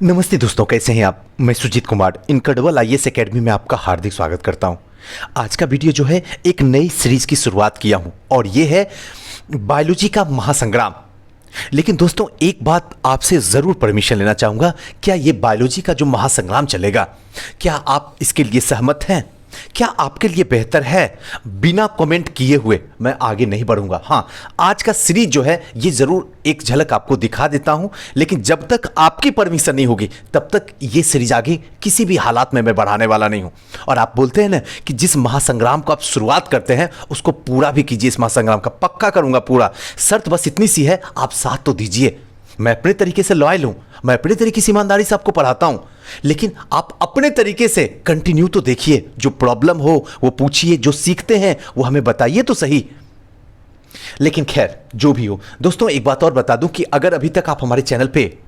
नमस्ते दोस्तों, कैसे हैं आप। मैं Sujit Kumar incredible IAS academy में आपका हार्दिक स्वागत करता हूं। आज का वीडियो जो है एक नई सीरीज की शुरुआत किया हूं और ये है बायोलॉजी का महासंग्राम। लेकिन दोस्तों, एक बात आपसे ज़रूर परमिशन लेना चाहूँगा। क्या ये बायोलॉजी का जो महासंग्राम चलेगा, क्या आप इसके लिए सहमत हैं? क्या आपके लिए बेहतर है? बिना कमेंट किए हुए मैं आगे नहीं बढ़ूंगा। हाँ, आज का सीरीज जो है ये ज़रूर एक झलक आपको दिखा देता हूं, लेकिन जब तक आपकी परमिशन नहीं होगी तब तक ये सीरीज आगे किसी भी हालात में मैं बढ़ाने वाला नहीं हूं। और आप बोलते हैं ना कि जिस महासंग्राम को आप शुरुआत करते हैं उसको पूरा भी कीजिए। इस महासंग्राम का पक्का करूंगा पूरा। शर्त बस इतनी सी है, आप साथ तो दीजिए। मैं अपने तरीके से लॉयल हूं, मैं अपने तरीके से ईमानदारी से आपको पढ़ाता हूं, लेकिन आप अपने तरीके से कंटिन्यू तो देखिए। जो प्रॉब्लम हो वो पूछिए, जो सीखते हैं वो हमें बताइए तो सही। लेकिन खैर, जो भी हो दोस्तों, एक बात और बता दूं कि अगर अभी तक आप हमारे चैनल पे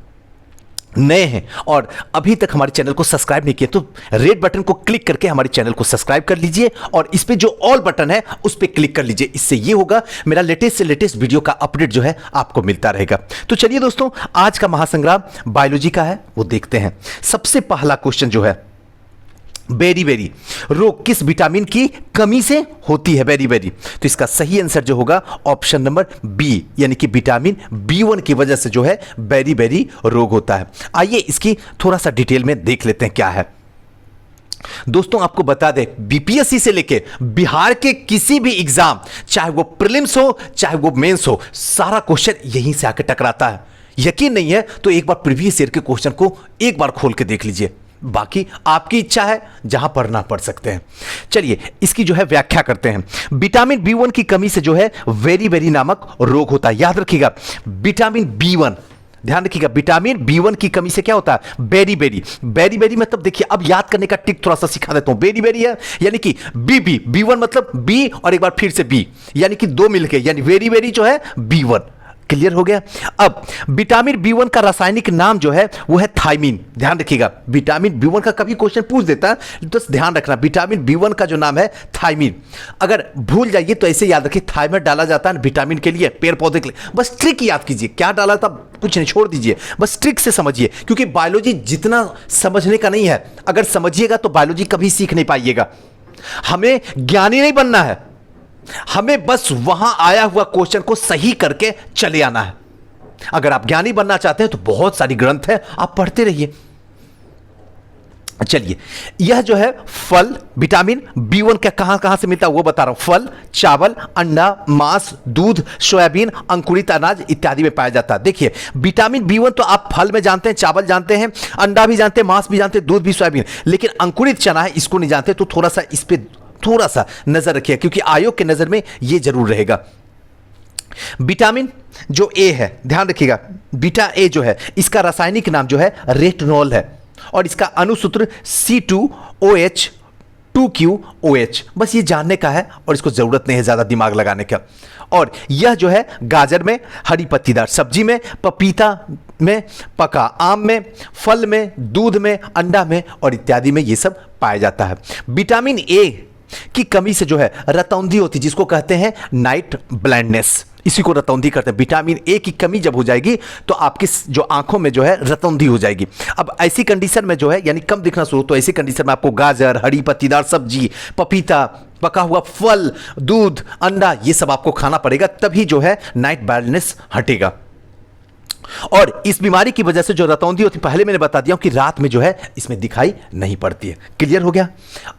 नए हैं और अभी तक हमारे चैनल को सब्सक्राइब नहीं किए तो रेड बटन को क्लिक करके हमारे चैनल को सब्सक्राइब कर लीजिए और इस पे जो ऑल बटन है उस पे क्लिक कर लीजिए। इससे ये होगा, मेरा लेटेस्ट से लेटेस्ट वीडियो का अपडेट जो है आपको मिलता रहेगा। तो चलिए दोस्तों, आज का महासंग्राम बायोलॉजी का है, वो देखते हैं। सबसे पहला क्वेश्चन जो है, बेरी रोग किस विटामिन की कमी से होती है? बेरी तो इसका सही आंसर जो होगा ऑप्शन नंबर बी, यानी कि विटामिन B1 की वजह से जो है बेरी रोग होता है। आइए इसकी थोड़ा सा डिटेल में देख लेते हैं क्या है। दोस्तों, आपको बता दें, बीपीएससी से लेके बिहार के किसी भी एग्जाम, चाहे वो प्रीलिम्स हो चाहे वो मेंस हो, सारा क्वेश्चन यहीं से आके टकराता है। यकीन नहीं है तो एक बार प्रीवियस ईयर के क्वेश्चन को एक बार खोल के देख लीजिए। बाकी आपकी इच्छा है, जहां पढ़ना पढ़ सकते हैं। चलिए इसकी जो है व्याख्या करते हैं। विटामिन B1 की कमी से जो है वेरी नामक रोग होता है। याद रखिएगा, विटामिन B1, ध्यान रखिएगा, विटामिन B1 की कमी से क्या होता है? बेरी मतलब देखिए, अब याद करने का ट्रिक थोड़ा सा सिखा देता हूं। बेरी है यानी कि B1 मतलब B और एक बार फिर से B, यानी कि दो मिलके, यानी वेरी जो है B1। क्लियर हो गया। अब विटामिन B1 का रासायनिक नाम जो है वो है थायमीन। ध्यान रखिएगा, विटामिन B1 का कभी क्वेश्चन पूछ देता है तो ध्यान रखना, विटामिन B1 का जो नाम है थायमीन। अगर भूल जाइए तो ऐसे याद रखिए, थायमाइड डाला जाता है विटामिन के लिए, पेड़ पौधे के लिए। बस ट्रिक याद कीजिए, क्या डाला था कुछ नहीं, छोड़ दीजिए, बस ट्रिक से समझिए। क्योंकि बायोलॉजी जितना समझने का नहीं है, अगर समझिएगा तो बायोलॉजी कभी सीख नहीं पाइएगा। हमें ज्ञानी नहीं बनना है, हमें बस वहां आया हुआ क्वेश्चन को सही करके चले आना है। अगर आप ज्ञानी बनना चाहते हैं तो बहुत सारी ग्रंथ है, आप पढ़ते रहिए। चलिए, यह जो है फल, विटामिन B1 का कहां से मिलता है वो बता रहा हूं। फल, चावल, अंडा, मांस, दूध, सोयाबीन, अंकुरित अनाज इत्यादि में पाया जाता है। देखिए, विटामिन B1 तो आप फल में जानते हैं, चावल जानते हैं, अंडा भी जानते हैं, मांस भी जानते हैं, दूध भी, सोयाबीन, लेकिन अंकुरित चना है, इसको नहीं जानते। तो थोड़ा सा इस पे थोड़ा सा नजर रखिए, क्योंकि आयोग के नजर में यह जरूर रहेगा। विटामिन जो ए है, ध्यान रखिएगा, बीटा ए जो है, इसका रासायनिक नाम जो है रेटिनॉल है और इसका अणुसूत्र C2OH 2QOH। बस ये जानने का है और इसको जरूरत नहीं है ज्यादा दिमाग लगाने का। और यह जो है गाजर में, हरी पत्तीदार सब्जी में, पपीता में, पका आम में, फल में, दूध में, अंडा में और इत्यादि में ये सब पाया जाता है। विटामिन ए की कमी से जो है रतौंधी होती है, जिसको कहते हैं नाइट ब्लाइंडनेस, इसी को रतौंधी करते हैं। विटामिन ए की कमी जब हो जाएगी तो आपकी जो आंखों में जो है रतौंधी हो जाएगी। अब ऐसी कंडीशन में जो है, यानी कम दिखना शुरू, तो ऐसी कंडीशन में आपको गाजर, हरी पत्तीदार सब्जी, पपीता, पका हुआ फल, दूध, अंडा, ये सब आपको खाना पड़ेगा, तभी जो है नाइट ब्लाइंडनेस हटेगा। और इस बीमारी की वजह से जो रतौंधी होती, पहले मैंने बता दिया कि रात में जो है इसमें दिखाई नहीं पड़ती है। क्लियर हो गया।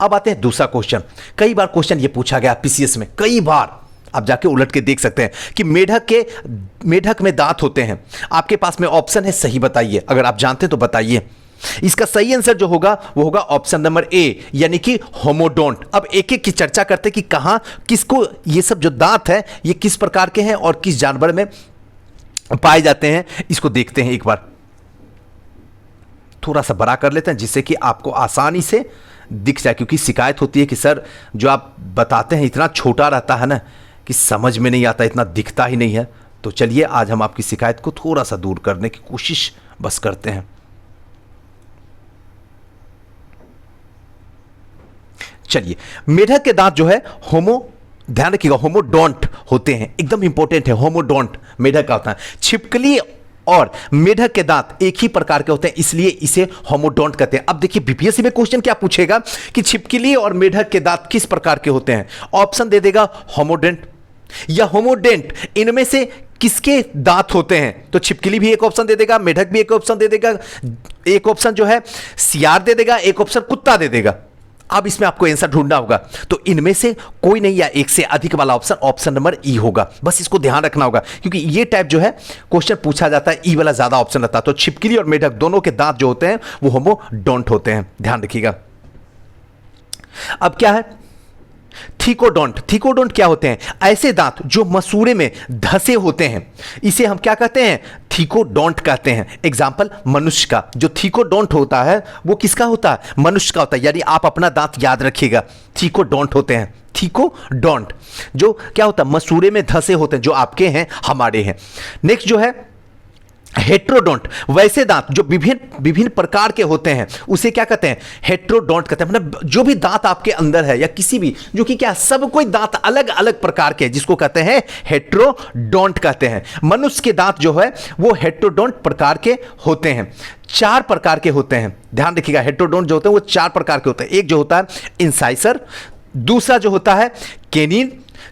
अब आते हैं दूसरा क्वेश्चन। कई बार क्वेश्चन ये पूछा गया पीसीएस में, कई बार, आप जाके उलट के देख सकते हैं कि मेढक में दांत होते हैं। आपके पास में ऑप्शन है, सही बताइए। अगर आप जानते हैं तो बताइए। इसका सही आंसर जो होगा वो होगा ऑप्शन नंबर ए, यानी कि होमोडोंट। अब एक एक की चर्चा करते हैं कि कहां, किसको, ये सब जो दांत है ये किस प्रकार के हैं और किस जानवर में पाए जाते हैं, इसको देखते हैं एक बार। थोड़ा सा बड़ा कर लेते हैं जिससे कि आपको आसानी से दिख जाए, क्योंकि शिकायत होती है कि सर जो आप बताते हैं इतना छोटा रहता है ना कि समझ में नहीं आता, इतना दिखता ही नहीं है। तो चलिए आज हम आपकी शिकायत को थोड़ा सा दूर करने की कोशिश बस करते हैं। चलिए, मेढक के दांत जो है ध्यान रखिएगा होमोडोंट होते हैं, एकदम इंपॉर्टेंट है। होमोडोंट मेढक का होता है। छिपकली और मेढक के दांत एक ही प्रकार के होते हैं, इसलिए इसे होमोडोंट कहते हैं। अब देखिए बीपीएससी में क्वेश्चन क्या पूछेगा कि छिपकली और मेढक के दांत किस प्रकार के होते हैं। ऑप्शन दे देगा होमोडेंट या होमोडेंट, इनमें से किसके दांत होते हैं। तो छिपकली भी एक ऑप्शन दे देगा, मेढक भी एक ऑप्शन दे देगा, एक ऑप्शन जो है सियार दे देगा, एक ऑप्शन कुत्ता दे देगा। अब इसमें आपको आंसर ढूंढना होगा, तो इनमें से कोई नहीं या एक से अधिक वाला ऑप्शन ऑप्शन नंबर ई होगा। बस इसको ध्यान रखना होगा, क्योंकि ये टाइप जो है क्वेश्चन पूछा जाता है ई वाला ज्यादा ऑप्शन रहता है। तो छिपकली और मेढक दोनों के दांत जो होते हैं वो होमोडोंट होते हैं, ध्यान रखिएगा। अब क्या है थीकोडोंट। थीकोडोंट क्या होते हैं? ऐसे दांत जो मसूड़े में धसे होते हैं, इसे हम क्या कहते हैं? थीकोडोंट कहते हैं। एग्जाम्पल मनुष्य का जो थीकोडोंट होता है वो किसका होता है? मनुष्य का होता है। यानी आप अपना दांत याद रखिएगा, थीकोडोंट होते हैं। थीकोडोंट जो क्या होता है? मसूड़े में धसे होते हैं, जो आपके हैं हमारे हैं। नेक्स्ट जो है हेट्रोडोंट। वैसे दांत जो विभिन्न प्रकार के होते हैं उसे क्या कहते हैं? हेट्रोडोंट कहते हैं। मतलब जो भी दांत आपके अंदर है या किसी भी जो कि क्या सब कोई दांत अलग अलग प्रकार के, जिसको कहते हैं हेट्रोडोंट कहते हैं। मनुष्य के दांत जो है वो हेट्रोडोंट प्रकार के होते हैं। 4 प्रकार के होते हैं, ध्यान रखिएगा। हेट्रोडोंट जो होते हैं वो 4 प्रकार के होते हैं। एक जो होता है इंसाइसर, दूसरा जो होता है केनिन,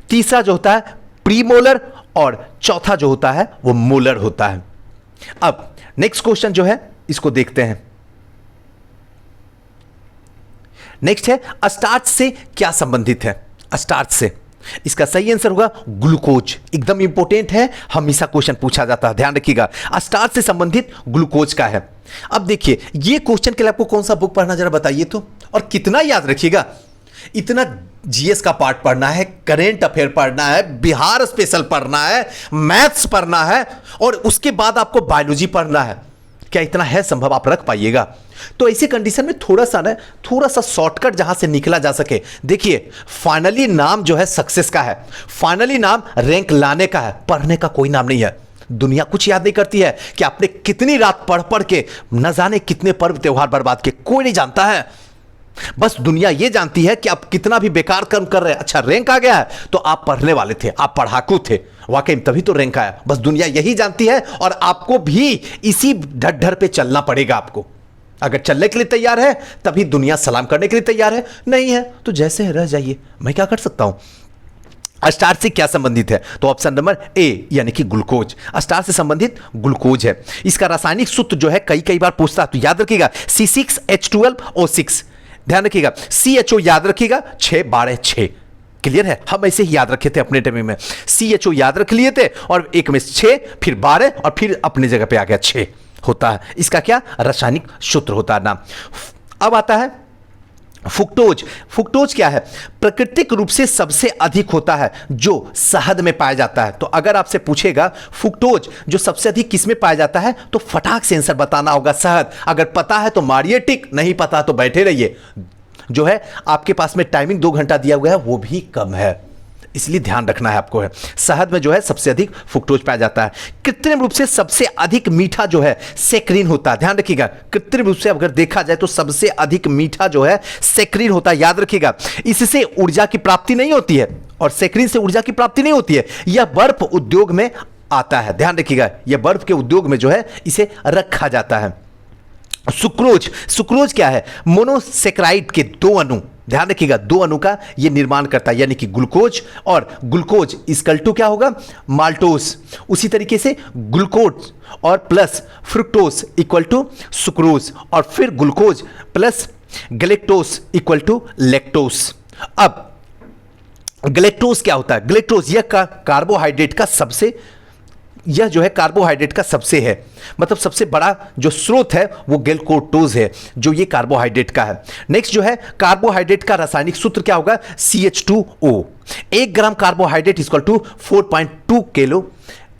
तीसरा जो होता है प्रीमोलर और चौथा जो होता है वो मोलर होता है। अब नेक्स्ट क्वेश्चन जो है इसको देखते हैं। नेक्स्ट है स्टार्च से क्या संबंधित है? स्टार्च से इसका सही आंसर होगा ग्लूकोज। एकदम इंपॉर्टेंट है, हमेशा क्वेश्चन पूछा जाता है, ध्यान रखिएगा। स्टार्च से संबंधित ग्लूकोज का है। अब देखिए ये क्वेश्चन के लिए आपको कौन सा बुक पढ़ना जरा बताइए तो, और कितना याद रखिएगा। इतना जीएस का पार्ट पढ़ना है, करेंट अफेयर पढ़ना है, बिहार स्पेशल पढ़ना है, मैथ्स पढ़ना है और उसके बाद आपको बायोलॉजी पढ़ना है। क्या इतना है संभव? आप रख पाइएगा? तो ऐसी कंडीशन में थोड़ा सा शॉर्टकट जहां से निकला जा सके। देखिए फाइनली नाम जो है सक्सेस का है, फाइनली नाम रैंक लाने का है, पढ़ने का कोई नाम नहीं है। दुनिया कुछ याद नहीं करती है कि आपने कितनी रात पढ़ पढ़ के न जाने कितने पर्व त्योहार बर्बाद किए, कोई नहीं जानता है। बस दुनिया यह जानती है कि आप कितना भी बेकार कर्म कर रहे हैं, अच्छा रैंक आ गया है तो आप पढ़ने वाले थे, आप पढ़ाकू थे, वाकई में तभी तो रैंक आया। बस दुनिया यही जानती है और आपको भी इसी ढड्ढर पे चलना पड़ेगा। आपको अगर चलने के लिए तैयार है तभी दुनिया सलाम करने के लिए तैयार है, नहीं है तो जैसे है रह जाइए, मैं क्या कर सकता हूं। स्टार्च से क्या संबंधित है? तो ऑप्शन नंबर ए यानी कि ग्लूकोज। स्टार्च से संबंधित ग्लूकोज है। इसका रासायनिक सूत्र जो है कई बार पूछता है, तो याद रखिएगा C6H12O6, ध्यान रखिएगा। CHO याद रखिएगा 6 12 6, क्लियर है? हम ऐसे ही याद रखे थे अपने टाइम में, CHO याद रख लिए थे और एक में 6 फिर 12 और फिर अपनी जगह पे आ गया 6 होता है। इसका क्या रासायनिक सूत्र होता है नाम। अब आता है फ्रुक्टोज। फ्रुक्टोज क्या है? प्राकृतिक रूप से सबसे अधिक होता है जो शहद में पाया जाता है। तो अगर आपसे पूछेगा फ्रुक्टोज जो सबसे अधिक किस में पाया जाता है, तो फटाक से आंसर बताना होगा शहद। अगर पता है तो मारिए टिक, नहीं पता तो बैठे रहिए। जो है आपके पास में टाइमिंग 2 घंटा दिया हुआ है वो भी कम है, इसलिए ध्यान रखना है आपको है। शहद में जो है सबसे अधिक फ्रुक्टोज पाया जाता है। कृत्रिम रूप से सबसे अधिक मीठा जो है सेक्रिन होता है, ध्यान रखिएगा। कृत्रिम रूप से अगर देखा जाए तो सबसे अधिक मीठा जो है सेक्रिन होता है, याद रखिएगा। इससे ऊर्जा की प्राप्ति नहीं होती है और सेक्रिन से ऊर्जा की प्राप्ति नहीं होती है। यह बर्फ उद्योग में आता है, ध्यान रखिएगा। यह बर्फ के उद्योग में जो है इसे रखा जाता है। सुक्रोज। सुक्रोज क्या है? मोनोसेक्राइड के 2 अणु, ध्यान रखिएगा 2 अणु का ये निर्माण करता है, यानी कि ग्लूकोज और ग्लूकोज इक्वल टू क्या होगा? माल्टोज। उसी तरीके से ग्लूकोज और plus fructose equal to sucrose और फिर glucose plus galactose equal to lactose. अब गलेक्टोज क्या होता है? गलेक्टोज यह कार्बोहाइड्रेट का सबसे, यह जो है कार्बोहाइड्रेट का सबसे है, मतलब सबसे बड़ा जो स्रोत है वो गैल्कोटोज है जो ये कार्बोहाइड्रेट का है। नेक्स्ट जो है कार्बोहाइड्रेट का रासायनिक सूत्र क्या होगा? CH2O। 1 gram carbohydrate equal to 4.2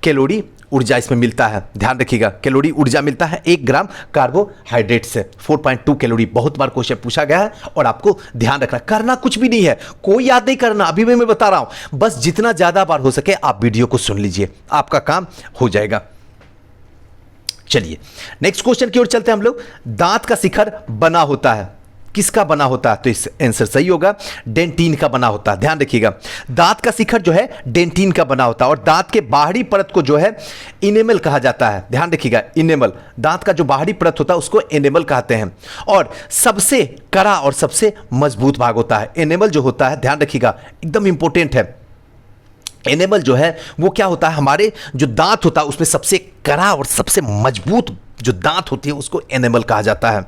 calorie ऊर्जा इसमें मिलता है, ध्यान रखिएगा। कैलोरी ऊर्जा मिलता है 1 ग्राम कार्बोहाइड्रेट से, 4.2 कैलोरी। बहुत बार क्वेश्चन पूछा गया है और आपको ध्यान रखना, करना कुछ भी नहीं है, कोई याद नहीं करना। अभी मैं बता रहा हूं, बस जितना ज्यादा बार हो सके आप वीडियो को सुन लीजिए, आपका काम हो जाएगा। चलिए नेक्स्ट क्वेश्चन की ओर चलते हैं हम लोग। दांत का शिखर बना होता है, किसका बना होता है? तो इस आंसर सही होगा, डेंटिन का बना होता है। ध्यान रखिएगा, दांत का शिखर जो है डेंटिन का बना होता है और दांत के बाहरी परत को जो है इनेमल कहा जाता है। ध्यान रखिएगा, इनेमल, दांत का जो बाहरी परत होता है उसको इनेमल कहते हैं। और सबसे कड़ा और सबसे मजबूत भाग होता है इनेमल जो होता है। ध्यान रखिएगा, एकदम इंपॉर्टेंट है। एनेमल जो है वो क्या होता है, हमारे जो दांत होता है उसमें सबसे कड़ा और सबसे मजबूत जो दांत होती है उसको एनेमल कहा जाता है।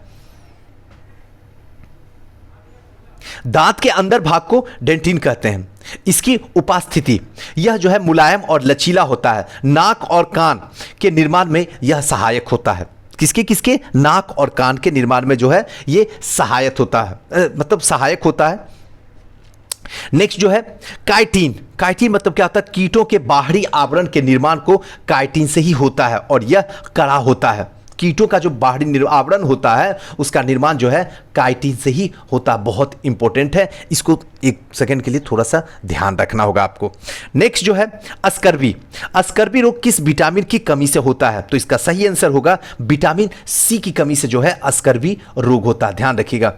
दांत के अंदर भाग को डेंटिन कहते हैं। इसकी उपस्थिति, यह जो है मुलायम और लचीला होता है। नाक और कान के निर्माण में यह सहायक होता है। किसके किसके? नाक और कान के निर्माण में जो है ये सहायक होता है, मतलब सहायक होता है। नेक्स्ट जो है काइटिन। काइटिन मतलब क्या होता है? कीटों के बाहरी आवरण के निर्माण को काइटिन से ही होता है और यह कड़ा होता है। कीटों का जो बाहरी आवरण होता है उसका निर्माण जो है काइटिन से ही होता है। बहुत इंपॉर्टेंट है, इसको एक सेकंड के लिए थोड़ा सा ध्यान रखना होगा आपको। नेक्स्ट जो है अस्कर्वी। अस्कर्वी रोग किस विटामिन की कमी से होता है? तो इसका सही आंसर होगा विटामिन सी की कमी से जो है अस्कर्वी रोग होता है। ध्यान रखिएगा,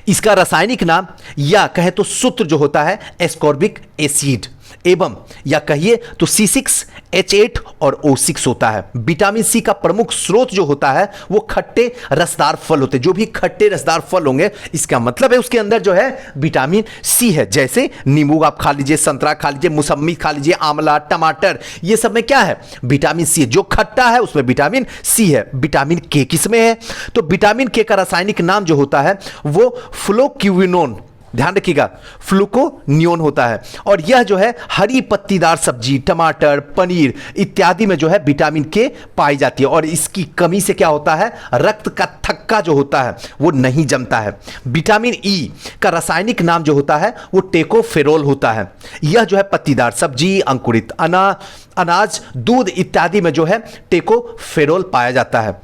इसका रासायनिक नाम या कहे तो सूत्र जो होता है एस्कॉर्बिक एसिड एवं या कहिए तो C6H8 और O6 होता है। विटामिन सी का प्रमुख स्रोत जो होता है वो खट्टे रसदार फल होते हैं। जो भी खट्टे रसदार फल होंगे इसका मतलब है उसके अंदर जो है विटामिन सी है। जैसे नींबू आप खा लीजिए, संतरा खा लीजिए, मौसम्मी खा लीजिए, आंवला, टमाटर, ये सब में क्या है? विटामिन सी है। जो खट्टा है उसमें विटामिन सी है। विटामिन के किसमें है? तो विटामिन के का रासायनिक नाम जो होता है वो फ्लोक्विनोन, ध्यान रखिएगा, फ्लूकोनियोन होता है। और यह जो है हरी पत्तीदार सब्जी, टमाटर, पनीर इत्यादि में जो है विटामिन के पाई जाती है और इसकी कमी से क्या होता है? रक्त का थक्का जो होता है वो नहीं जमता है। विटामिन ई का रासायनिक नाम जो होता है वो टेकोफेरोल होता है। यह जो है पत्तीदार सब्जी, अंकुरित अनाज, दूध इत्यादि में जो है टेकोफेरोल पाया जाता है।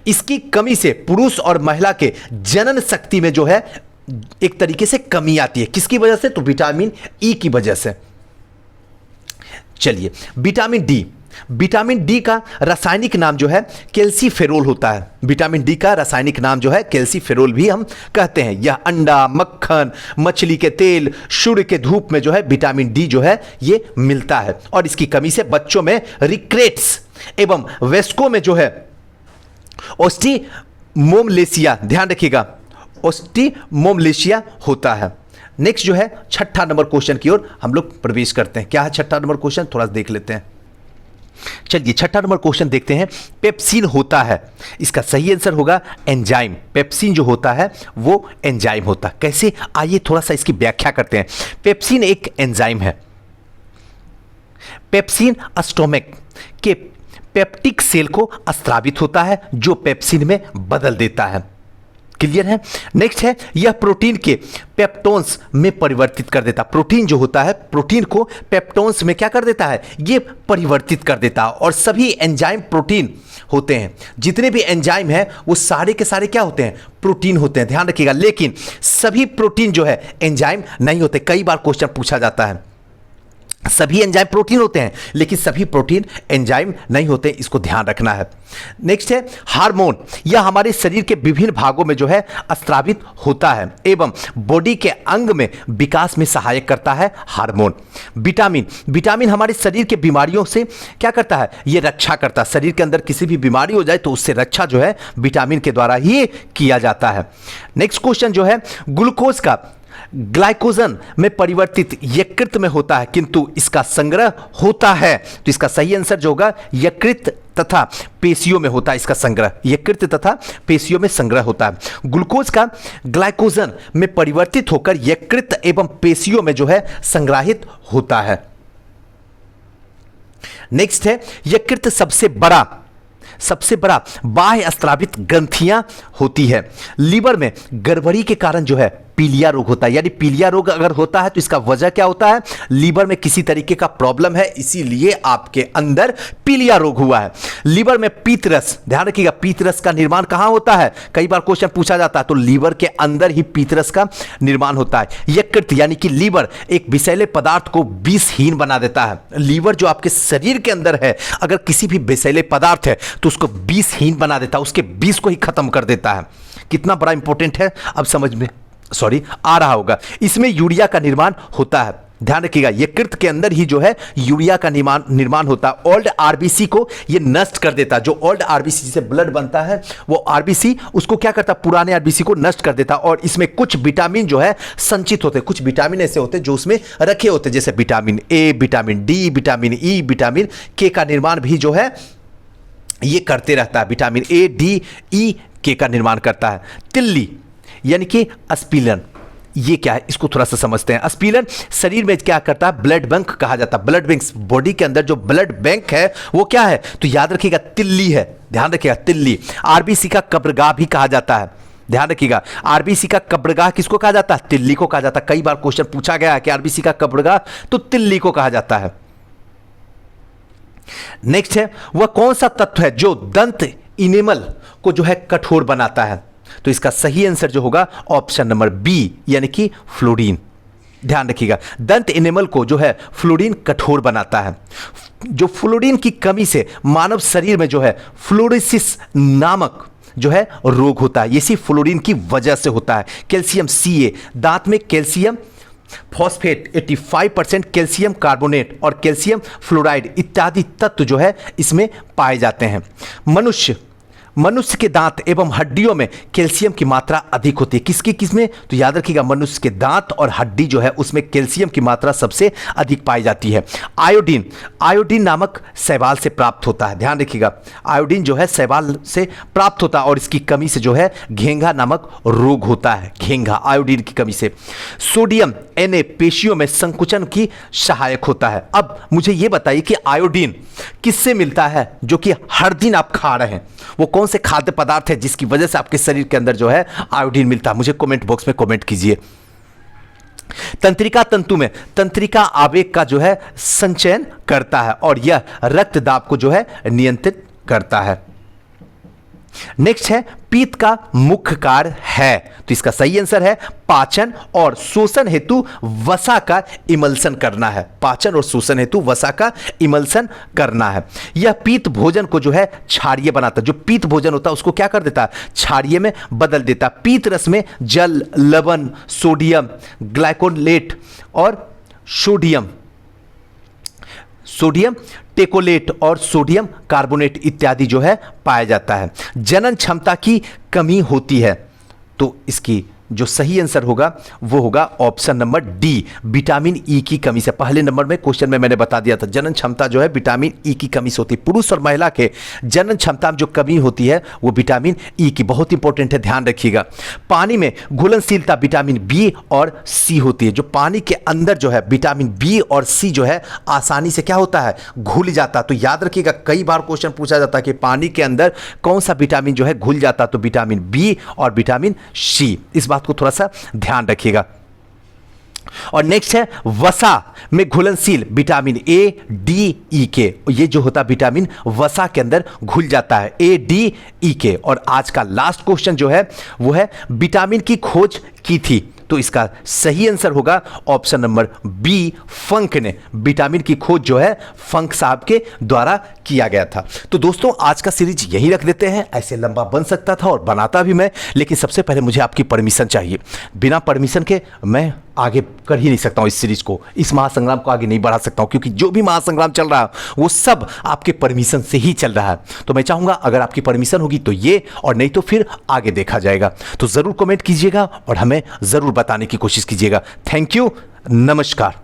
इसकी कमी से पुरुष और महिला के जनन शक्ति में जो है एक तरीके से कमी आती है। किसकी वजह से? तो विटामिन ई की वजह से। चलिए, विटामिन डी। विटामिन डी का रासायनिक नाम जो है कैल्सीफेरोल होता है। विटामिन डी का रासायनिक नाम जो है कैल्सीफेरोल भी हम कहते हैं। यह अंडा, मक्खन, मछली के तेल, सूर्य के धूप में जो है विटामिन डी जो है ये मिलता है और इसकी कमी से बच्चों में रिक्रेट्स एवं वयस्कों में जो है ओस्टिमोमलेशिया, ध्यान रखिएगा, ओस्टिमोमलेशिया होता है। नेक्स्ट जो है छठा नंबर क्वेश्चन की ओर हम लोग प्रवेश करते हैं। क्या है छठा नंबर क्वेश्चन? थोड़ा सा देख लेते हैं। चलिए छठा नंबर क्वेश्चन देखते हैं। पेप्सिन होता है, इसका सही आंसर होगा एंजाइम। पेप्सिन जो होता है वो एंजाइम होता है। कैसे? आइए थोड़ा सा इसकी व्याख्या करते हैं। पेप्सिन एक एंजाइम है। पेप्सिन स्टोमक के पेप्टिक सेल को स्रावित होता है जो पेप्सिन में बदल देता है। क्लियर है? नेक्स्ट है यह प्रोटीन के पेप्टोन्स में परिवर्तित कर देता है। प्रोटीन जो होता है प्रोटीन को पेप्टोन्स में क्या कर देता है? ये परिवर्तित कर देता है। और सभी एंजाइम प्रोटीन होते हैं। जितने भी एंजाइम हैं वो सारे के सारे क्या होते हैं? प्रोटीन होते हैं। ध्यान रखिएगा, लेकिन सभी प्रोटीन जो है एंजाइम नहीं होते। कई बार क्वेश्चन पूछा जाता है सभी एंजाइम प्रोटीन होते हैं लेकिन सभी प्रोटीन एंजाइम नहीं होते, इसको ध्यान रखना है। नेक्स्ट है हार्मोन। यह हमारे शरीर के विभिन्न भागों में जो है स्रावित होता है एवं बॉडी के अंग में विकास में सहायक करता है। हार्मोन। विटामिन। विटामिन हमारे शरीर के बीमारियों से क्या करता है? ये रक्षा करता है। शरीर के अंदर किसी भी बीमारी हो जाए तो उससे रक्षा जो है विटामिन के द्वारा ही किया जाता है। नेक्स्ट क्वेश्चन जो है ग्लूकोज का ग्लाइकोजन में परिवर्तित यकृत में होता है किंतु इसका संग्रह होता है। तो इसका सही आंसर जो होगा यकृत तथा पेशियों में होता है। इसका संग्रह यकृत तथा पेशियों में संग्रह होता है। ग्लूकोज का ग्लाइकोजन में परिवर्तित होकर यकृत एवं पेशियों में जो है संग्रहित होता है। नेक्स्ट है यकृत सबसे बड़ा बाह्य स्रावित ग्रंथियां होती है। लीवर में गड़बड़ी के कारण जो है पीलिया रोग होता है। यानी पीलिया रोग अगर होता है तो इसका वजह क्या होता है? लीवर में किसी तरीके का प्रॉब्लम है, इसीलिए आपके अंदर पीलिया रोग हुआ है। लीवर में पीतरस, ध्यान रखिएगा, पीतरस का निर्माण कहां होता है? कई बार क्वेश्चन पूछा जाता है, तो लीवर के अंदर ही पीतरस का निर्माण होता है। यकृत यानी कि लीवर एक विषैले पदार्थ को विषहीन बना देता है। लीवर जो आपके शरीर के अंदर है अगर किसी भी विषैले पदार्थ है तो उसको विषहीन बना देता है, उसके विष को ही खत्म कर देता है। कितना बड़ा इंपॉर्टेंट है अब समझ में आ रहा होगा। इसमें यूरिया का निर्माण होता है, ध्यान रखिएगा, यकृत के अंदर ही जो है यूरिया का निर्माण होता है। ओल्ड आरबीसी को ये नष्ट कर देता है। जो ओल्ड आरबीसी से ब्लड बनता है वो आरबीसी उसको क्या करता है, पुराने आरबीसी को नष्ट कर देता है। और इसमें कुछ विटामिन जो है संचित होते हैं, कुछ विटामिन ऐसे होते हैं जो उसमें रखे होते हैं, जैसे vitamin A, vitamin D, vitamin E, vitamin के का निर्माण भी जो है ये करते रहता है। विटामिन ए, डी, ई, के का निर्माण करता है। तिल्ली यानी कि अस्पिलन, ये क्या है इसको थोड़ा सा समझते हैं। अस्पिलन शरीर में क्या करता है, ब्लड बैंक कहा जाता है। ब्लड बैंक, बॉडी के अंदर जो ब्लड बैंक है वो क्या है, तो याद रखिएगा तिल्ली है, ध्यान रखिएगा तिल्ली। आरबीसी का कब्रगाह भी कहा जाता है, ध्यान रखिएगा। आरबीसी का कब्रगाह किसको कहा जाता है, तिल्ली को कहा जाता है। कई बार क्वेश्चन पूछा गया है कि आरबीसी का कब्रगाह, तो तिल्ली को कहा जाता है। नेक्स्ट है, वह कौन सा तत्व है जो दंत इनेमल को जो है कठोर बनाता है, तो इसका सही आंसर जो होगा ऑप्शन नंबर बी यानी कि फ्लोरीन। ध्यान रखिएगा, दंत इनेमल को जो है फ्लोरीन कठोर बनाता है। जो फ्लोरीन की कमी से मानव शरीर में जो है फ्लोरोसिस नामक जो है रोग होता है, ये सिर्फ फ्लोरीन की वजह से होता है। कैल्शियम Ca, दांत में कैल्शियम फॉस्फेट 85%, कैल्शियम कार्बोनेट और कैल्शियम फ्लोराइड इत्यादि तत्व जो है इसमें पाए जाते हैं। मनुष्य के दांत एवं हड्डियों में कैल्शियम की मात्रा अधिक होती है। किसमें, तो याद रखिएगा मनुष्य के दांत और हड्डी जो है उसमें कैल्शियम की मात्रा सबसे अधिक पाई जाती है। आयोडीन नामक शैवाल से प्राप्त होता है, ध्यान रखिएगा, आयोडीन जो है शैवाल से प्राप्त होता है और इसकी कमी से जो है घेंघा नामक रोग होता है, घेंघा आयोडीन की कमी से। सोडियम Na पेशियों में संकुचन की सहायक होता है। अब मुझे यह बताइए कि आयोडीन किससे मिलता है जो कि हर दिन आप खा रहे हैं, वो कौन से खाद्य पदार्थ है जिसकी वजह से आपके शरीर के अंदर जो है आयोडीन मिलता है, मुझे कमेंट बॉक्स में कमेंट कीजिए। तंत्रिका तंतु में तंत्रिका आवेग का जो है संचयन करता है और यह रक्त दाब को जो है नियंत्रित करता है। नेक्स्ट है, पित्त का मुख्य कार्य है, तो इसका सही आंसर है पाचन और शोषण हेतु वसा का इमल्सन करना है। पाचन और शोषण हेतु वसा का इमल्सन करना है। यह पित्त भोजन को जो है क्षारीय बनाता है। जो पित्त भोजन होता है उसको क्या कर देता है, क्षारीय में बदल देता है। पित्त रस में जल, लवण, सोडियम ग्लाइकोलेट और सोडियम टेकोलेट और सोडियम कार्बोनेट इत्यादि जो है पाया जाता है। जनन क्षमता की कमी होती है, तो इसकी जो सही आंसर होगा वो होगा option number D, vitamin E की कमी से। पहले नंबर में क्वेश्चन में मैंने बता दिया था, जनन क्षमता जो है विटामिन ई की कमी से होती है। पुरुष और महिला के जनन क्षमता में जो कमी होती है वो विटामिन ई की, बहुत इंपॉर्टेंट है, ध्यान रखिएगा। पानी में घुलनशीलता विटामिन बी और सी होती है। जो पानी के अंदर जो है विटामिन बी और सी जो है आसानी से क्या होता है, घुल जाता है। तो याद रखिएगा, कई बार क्वेश्चन पूछा जाता है कि पानी के अंदर कौन सा विटामिन जो है घुल जाता है, तो विटामिन बी और विटामिन सी, इस बात को थोड़ा सा ध्यान रखिएगा। और नेक्स्ट है, वसा में घुलनशील विटामिन ए, डी, ई के, ये जो होता है विटामिन वसा के अंदर घुल जाता है, ए, डी, ई के। और आज का लास्ट क्वेश्चन जो है वो है, विटामिन की खोज की थी, तो इसका सही आंसर होगा ऑप्शन नंबर बी, फंक ने विटामिन की खोज जो है फंक साहब के द्वारा किया गया था। तो दोस्तों आज का सीरीज यहीं रख देते हैं, ऐसे लंबा बन सकता था और बनाता भी मैं, लेकिन सबसे पहले मुझे आपकी परमिशन चाहिए। बिना परमिशन के मैं आगे कर ही नहीं सकता हूं इस सीरीज को, इस महासंग्राम को आगे नहीं बढ़ा सकता हूं, क्योंकि जो भी महासंग्राम चल रहा है वो सब आपके परमिशन से ही चल रहा है। तो मैं चाहूंगा अगर आपकी परमिशन होगी तो ये, और नहीं तो फिर आगे देखा जाएगा। तो जरूर कमेंट कीजिएगा और हमें जरूर बताने की कोशिश कीजिएगा। थैंक यू, नमस्कार।